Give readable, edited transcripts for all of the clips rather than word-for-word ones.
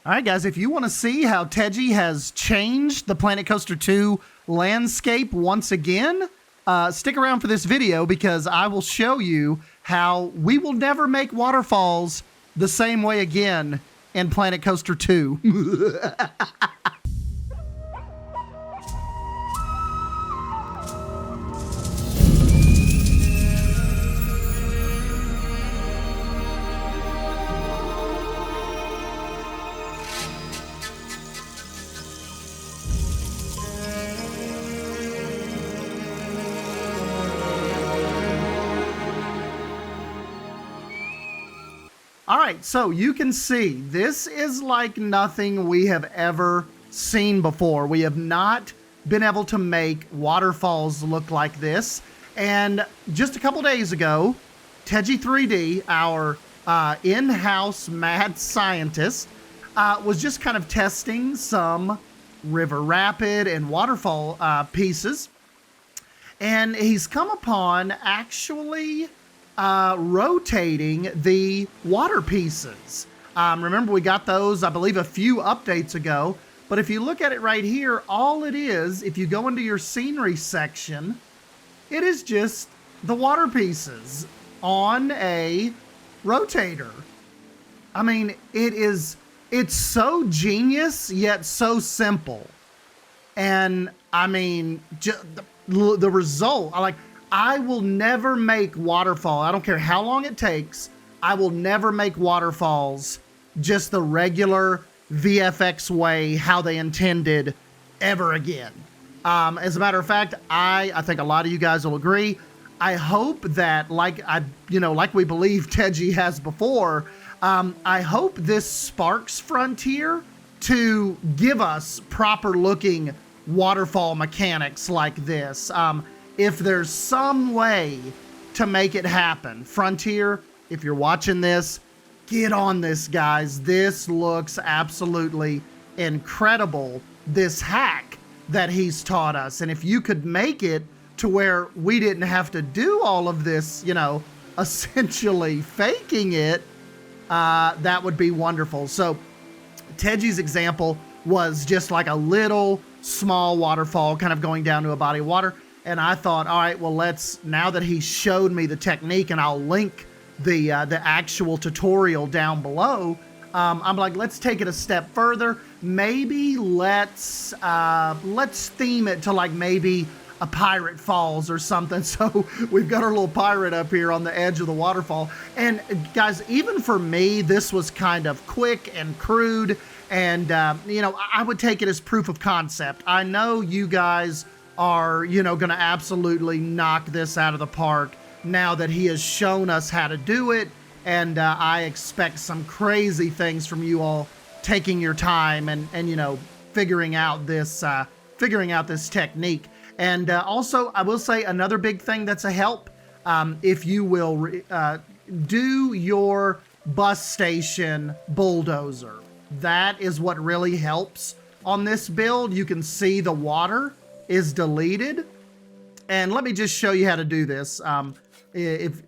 All right, guys, if you want to see how Teji has changed the Planet Coaster 2 landscape once again, stick around for this video because I will show you how we will never make waterfalls the same way again in Planet Coaster 2. All right, so you can see this is like nothing we have ever seen before. We have not been able to make waterfalls look like this. And just a couple days ago, Teji 3D, our in-house mad scientist, was just kind of testing some river rapid and waterfall pieces. And he's come upon actually rotating the water pieces. Remember, we got those, I believe, a few updates ago. But if you look at it right here, all it is, if you go into your scenery section, it is just the water pieces on a rotator. I mean, it's so genius, yet so simple. And I mean, the result, I will never make waterfall. I don't care how long it takes. I will never make waterfalls just the regular VFX way, how they intended, ever again. As a matter of fact, I think a lot of you guys will agree. I hope that, like we believe Teji has before, I hope this sparks Frontier to give us proper looking waterfall mechanics like this. If there's some way to make it happen, Frontier, if you're watching this, get on this, guys. This looks absolutely incredible, this hack that he's taught us. And if you could make it to where we didn't have to do all of this, essentially faking it, that would be wonderful. So Teji's example was just like a little small waterfall kind of going down to a body of water. And I thought, all right, well, now that he showed me the technique, and I'll link the actual tutorial down below, I'm like, let's take it a step further. Maybe let's theme it to like maybe a pirate falls or something. So we've got our little pirate up here on the edge of the waterfall. And guys, even for me, this was kind of quick and crude. And, I would take it as proof of concept. I know you guys are, going to absolutely knock this out of the park now that he has shown us how to do it. And I expect some crazy things from you all taking your time and figuring out this technique. And also, I will say another big thing that's a help, if you will do your bus station bulldozer. That is what really helps on this build. You can see the water is deleted. And let me just show you how to do this. If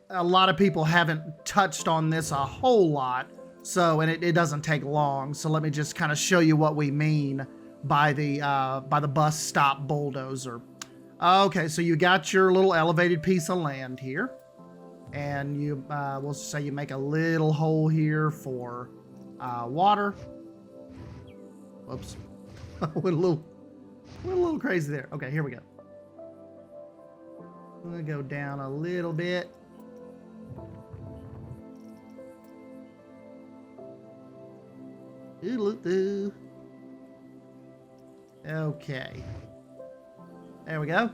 a lot of people haven't touched on this a whole lot, so, and it doesn't take long. So let me just kind of show you what we mean by the bus stop bulldozer. Okay, so you got your little elevated piece of land here, and you we'll say you make a little hole here for water. Whoops, went a little crazy there. Okay, here we go. I'm gonna go down a little bit. Ooh. Okay. There we go.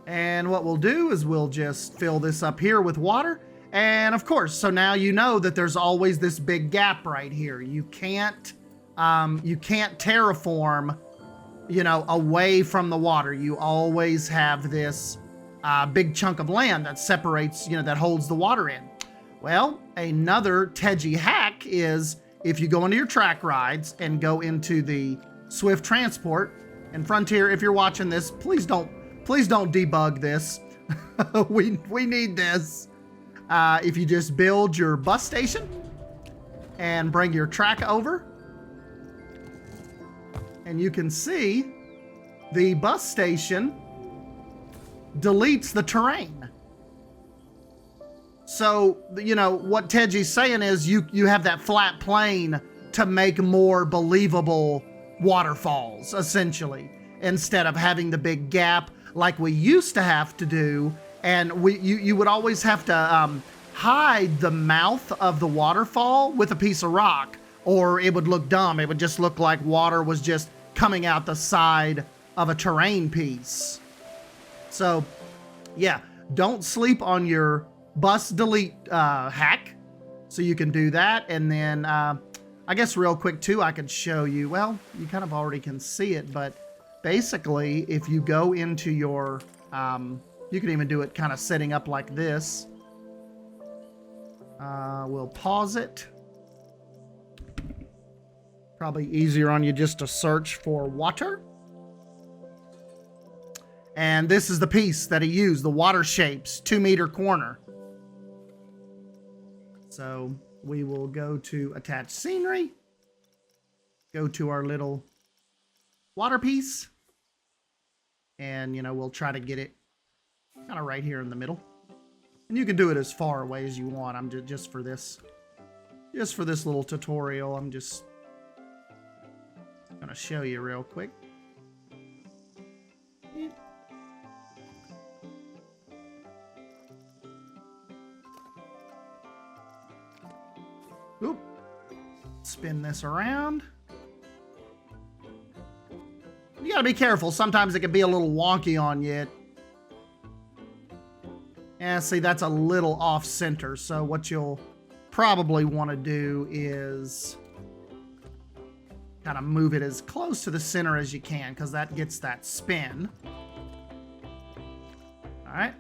And what we'll do is we'll just fill this up here with water. And of course, so now you know that there's always this big gap right here. You can't terraform, away from the water. You always have this big chunk of land that separates, that holds the water in. Well, another Teji hack is if you go into your track rides and go into the Swift Transport, and Frontier, if you're watching this, please don't debug this. we need this. If you just build your bus station and bring your track over, And you can see the bus station deletes the terrain. So, you know, what Teji's saying is you have that flat plane to make more believable waterfalls, essentially, instead of having the big gap like we used to have to do. And you would always have to hide the mouth of the waterfall with a piece of rock, or it would look dumb. It would just look like water was just coming out the side of a terrain piece. So, yeah, don't sleep on your bus delete hack. So you can do that. And then I guess real quick too, I could show you, well, you kind of already can see it, but basically if you go into your, you can even do it kind of setting up like this. We'll pause it. Probably easier on you just to search for water. And this is the piece that he used, the water shapes, 2-meter corner. So we will go to attach scenery, go to our little water piece, and, you know, we'll try to get it kind of right here in the middle. And you can do it as far away as you want. I'm just for this little tutorial, I'm just gonna show you real quick. Oop. Spin this around. You gotta be careful. Sometimes it can be a little wonky on you. Yeah, see, that's a little off center. So what you'll probably want to do is kind of move it as close to the center as you can, because that gets that spin. All right.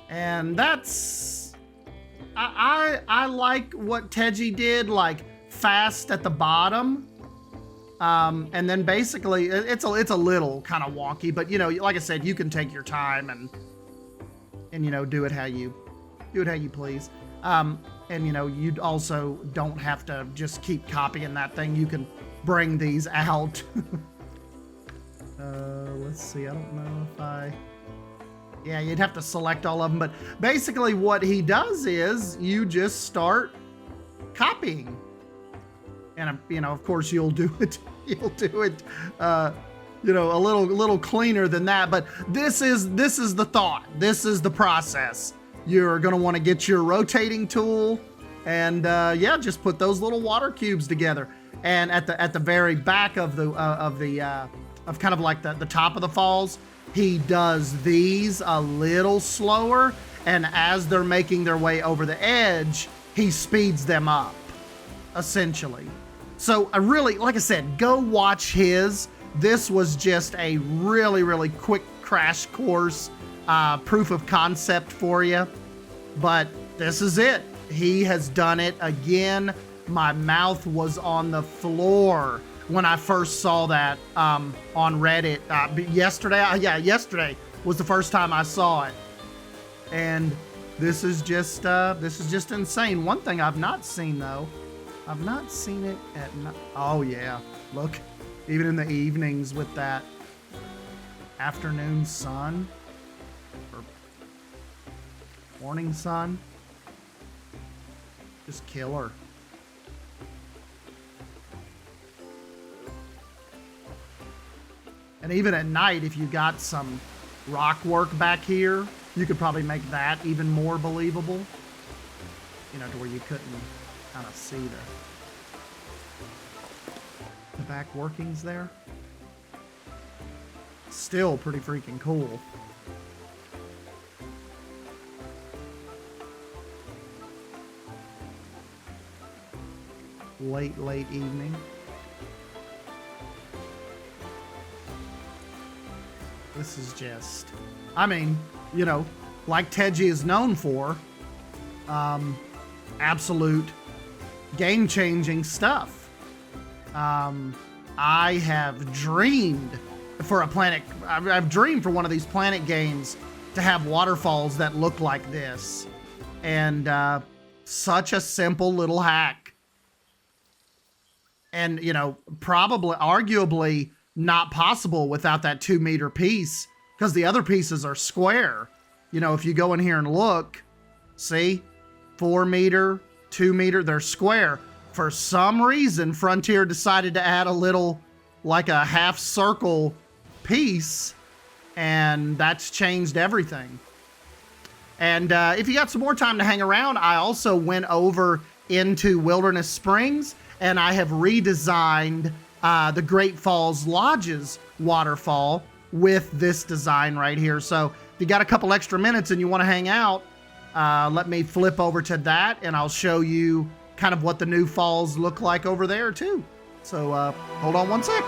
And that's, I like what Teji did, like fast at the bottom. And then basically it's a little kind of wonky, but you know, like I said, you can take your time and you know, do it how you please. And you know, you also don't have to just keep copying that thing. You can bring these out. Let's see, I don't know if yeah, you'd have to select all of them, but basically what he does is you just start copying. And you know, of course you'll do it, you know, a little cleaner than that, but this is the thought. This is the process. You're going to want to get your rotating tool and yeah, just put those little water cubes together. And at the very back of kind of like the top of the falls, he does these a little slower, and as they're making their way over the edge, he speeds them up, essentially. So I really, like I said, go watch his. This was just a really, really quick crash course, proof of concept for you. But this is it. He has done it again. My mouth was on the floor when I first saw that on Reddit yesterday. Yesterday was the first time I saw it, and this is just insane. One thing I've not seen though, I've not seen it at night. Oh yeah, look, even in the evenings with that afternoon sun or morning sun, just killer. And even at night, if you got some rock work back here, you could probably make that even more believable. You know, to where you couldn't kind of see the back workings there. Still pretty freaking cool. Late evening. This is just, I mean, you know, like Teji is known for, absolute game-changing stuff. I have dreamed for a planet, I've dreamed for one of these planet games to have waterfalls that look like this. And such a simple little hack. and probably arguably not possible without that 2 meter piece, because the other pieces are square. If you go in here and look, see, 4 meter, 2 meter, they're square. For some reason, Frontier decided to add a little, like a half circle piece, and that's changed everything. And if you got some more time to hang around, I also went over into Wilderness Springs, and I have redesigned the Great Falls Lodge's waterfall with this design right here. So if you got a couple extra minutes and you want to hang out, let me flip over to that, and I'll show you kind of what the new falls look like over there too. So hold on one sec.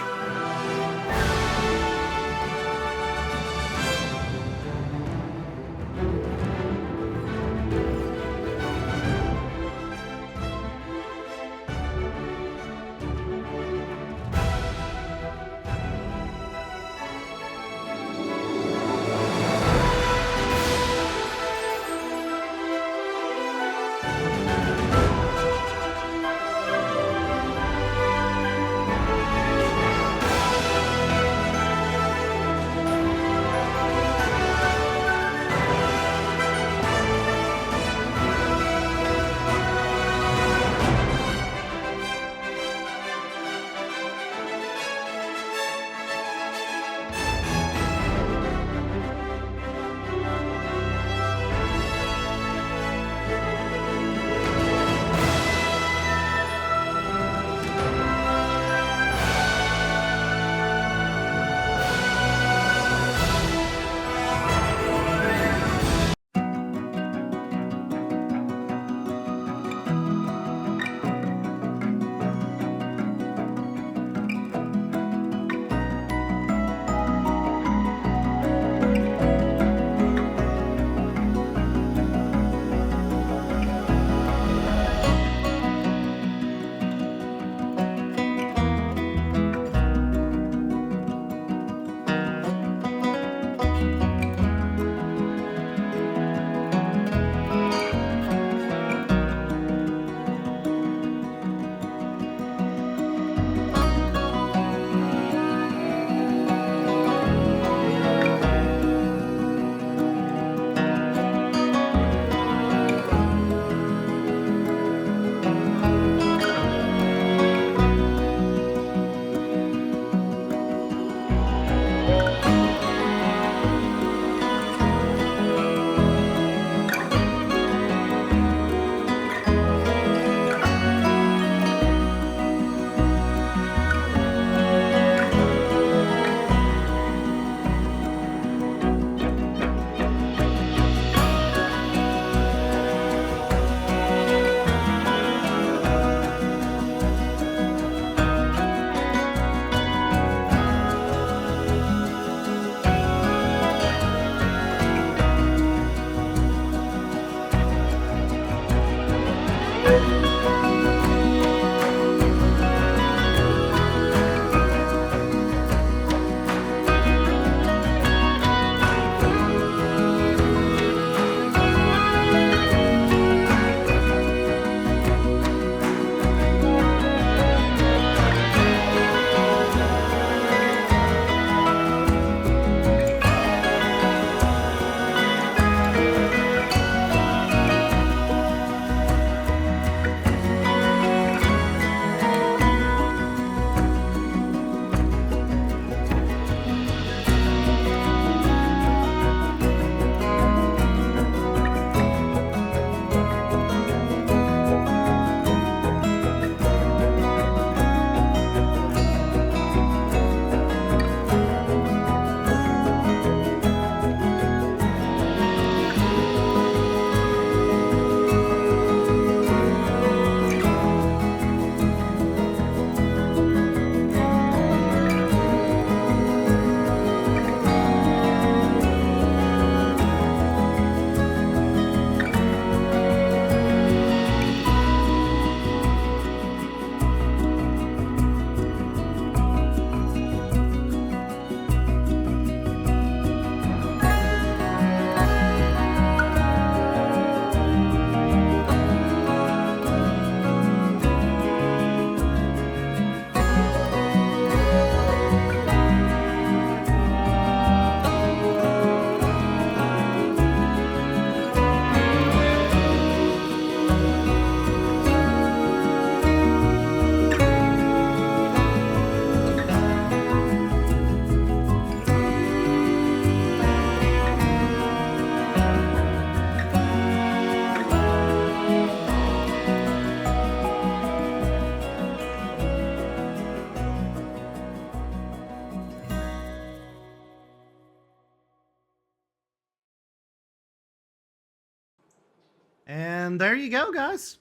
And there you go, guys.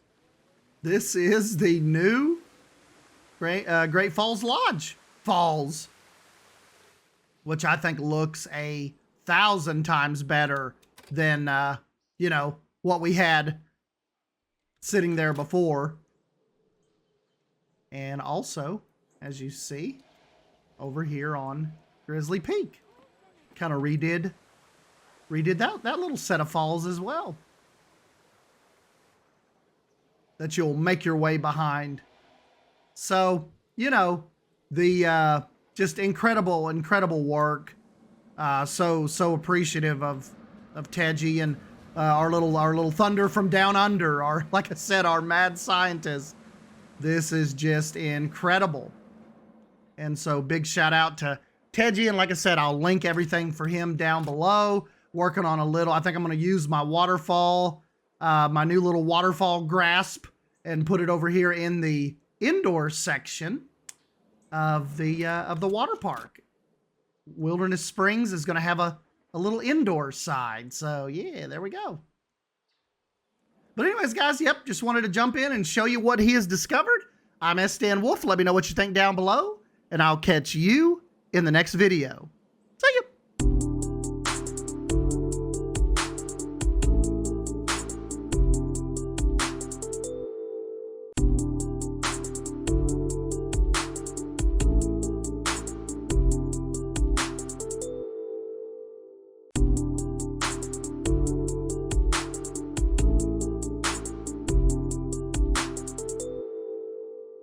This is the new Great Falls Lodge Falls, which I think looks 1,000 times better than, you know, what we had sitting there before. And also, as you see, over here on Grizzly Peak, kind of redid that little set of falls as well, that you'll make your way behind. So, you know, the just incredible work. So appreciative of Teji and our little thunder from down under, like I said, our mad scientist. This is just incredible. And so big shout out to Teji, and like I said, I'll link everything for him down below. Working on I think I'm going to use my waterfall, my new little waterfall grasp, and put it over here in the indoor section of the water park. Wilderness Springs is going to have a little indoor side. So yeah, there we go. But anyways, guys, yep, just wanted to jump in and show you what he has discovered. I'm Sdanwolf. Let me know what you think down below, and I'll catch you in the next video.